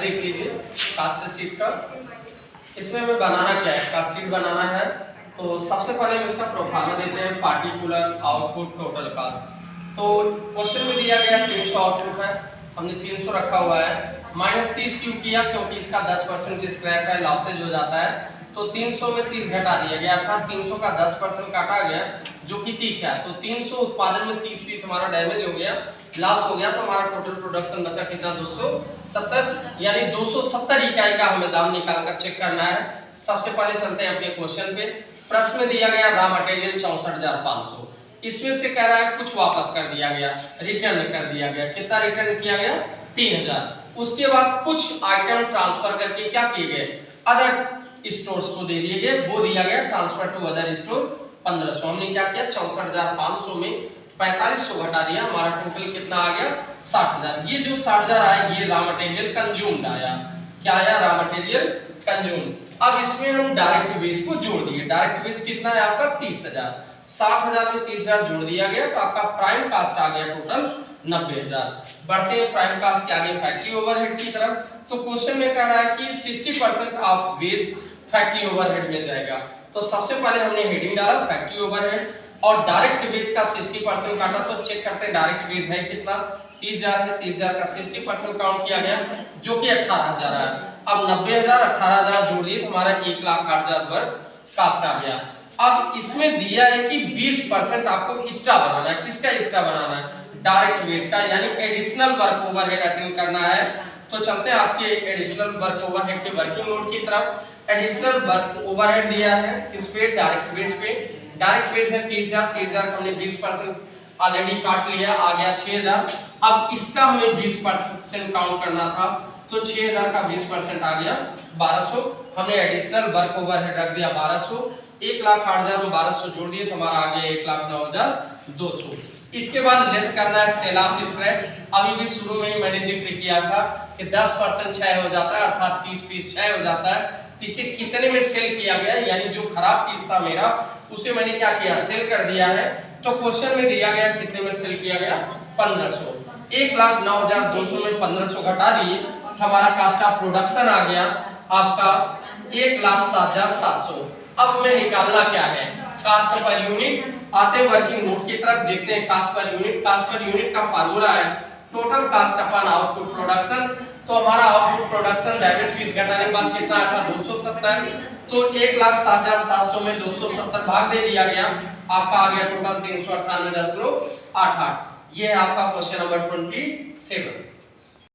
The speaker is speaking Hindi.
देख लीजिए कास्ट शीट का। इसमें हमें बनाना क्या है, कास्ट शीट बनाना है। तो सबसे पहले हम इसका प्रोफार्मा देते हैं, पार्टिकुलर आउटपुट टोटल कास्ट। तो क्वेश्चन में दिया गया 300 आउटपुट है, हमने 300 रखा हुआ है। -30 क्यों किया, क्योंकि इसका 10% स्क्रैप है, लॉसेज हो जाता है। तो 300 में 30 घटा दिया गया था, 300 का 10% काटा गया जो कि 30 है। तो 300 उत्पादन में 30 पीस हमारा डैमेज हो गया, लॉस हो गया। तो हमारा टोटल प्रोडक्शन बचा कितना, 270, यानी 270 इकाई का हमें दाम निकाल कर चेक करना है। सबसे पहले चलते हैं अपने क्वेश्चन पे। प्रश्न में दिया गया रॉ मटेरियल 64,500, इसमें से कह रहा है कुछ वापस कर दिया गया, रिटर्न कर दिया गया। कितना रिटर्न किया गया, 3000। उसके बाद कुछ आइटम ट्रांसफर करके क्या किए गए, अदर स्टोर्स को दे दिए गए, वो दिया गया ट्रांसफर टू अदर स्टोर 1500। हमने क्या किया, 64,500 में 4500 घटा दिया, हमारा टोटल कितना आ गया, 60,000। ये जो 60,000 आया ये रॉ मटेरियल कंज्यूम्ड आया। क्या आया, रॉ मटेरियल कंज्यूम्ड। अब इसमें हम डायरेक्ट वेज को जोड़ दिए। डायरेक्ट वेज कितना है आपका, 30,000। 60,000 में 30,000 जोड़ दिया गया तो आपका प्राइम कास्ट आ गया टोटल 90,000। बढ़ते हैं प्राइम कास्ट के आगे फैक्ट्री ओवरहेड की तरफ। तो क्वेश्चन में कह रहा है कि 60% ऑफ वेज फैक्ट्री ओवरहेड में जाएगा। तो सबसे पहले हमने हेडिंग डाला फैक्ट्री ओवरहेड और डायरेक्ट वेज का 60% काटा। तो चेक करते हैं डायरेक्ट वेज है कितना, 30,000 है। 30,000 का 60% काउंट किया गया जो कि 18,000 है। अब 90,000 18,000 जोड़ दिए तो हमारा 1,08,000 वर्ग कास्ट आ गया। अब इसमें दिया है कि 20% आपको एक्स्ट्रा बनाना है। किसका एक्स्ट्रा बनाना है, डायरेक्ट वेज का, यानी एडिशनल वर्क ओवरहेड अटेंड करना है। तो चलते हैं आपके एडिशनल वर्क ओवरहेड के वर्किंग नोट की तरफ। एडिशनल वर्क ओवरहेड दिया है किस पे, डायरेक्ट वेज पे। डायरेक्ट वेज है 30,000, 30,000 का हमने 20% ऑलरेडी काट लिया, आ गया 6,000। अब इसका हमें 20% काउंट करना था, तो 6,000 का 20% आ गया 1,200। हमने एडिशनल वर्क ओवरहेड रख दिया 1,200। 1,08,000 में 1,200 जोड़ दिए तो हमारा आ गया 1,09,200। इसके बाद लेस करना है सेल ऑफ स्क्रैप। अभी भी शुरू में ही मैंने जिक्र किया था कि 10% क्षय हो जाता है, अर्थात 30 पीस क्षय हो जाता है। तो इसे कितने में सेल किया गया, यानी जो खराब पीस था मेरा उसे मैंने क्या किया, सेल कर दिया है। तो क्वेश्चन में दिया गया कितने में सेल किया गया, 1500। 1,09,200 में 1500 घटा दिए, हमारा कास्ट ऑफ प्रोडक्शन आ गया आपका 1,07,700। अब हमें निकालना क्या है, कास्ट पर यूनिट। आते हैं वर्किंग नोट की तरफ, देखते हैं cost per unit. Cost per unit का फार्मूला है total cost upon output production. तो हमारा आउटपुट प्रोडक्शन डैमेज पीस घटाने के बाद कितना आया था, 270। तो 1,07,700 में 270 भाग दे दिया गया, आपका आ गया टोटल 398.88। ये है आपका क्वेश्चन नंबर 27।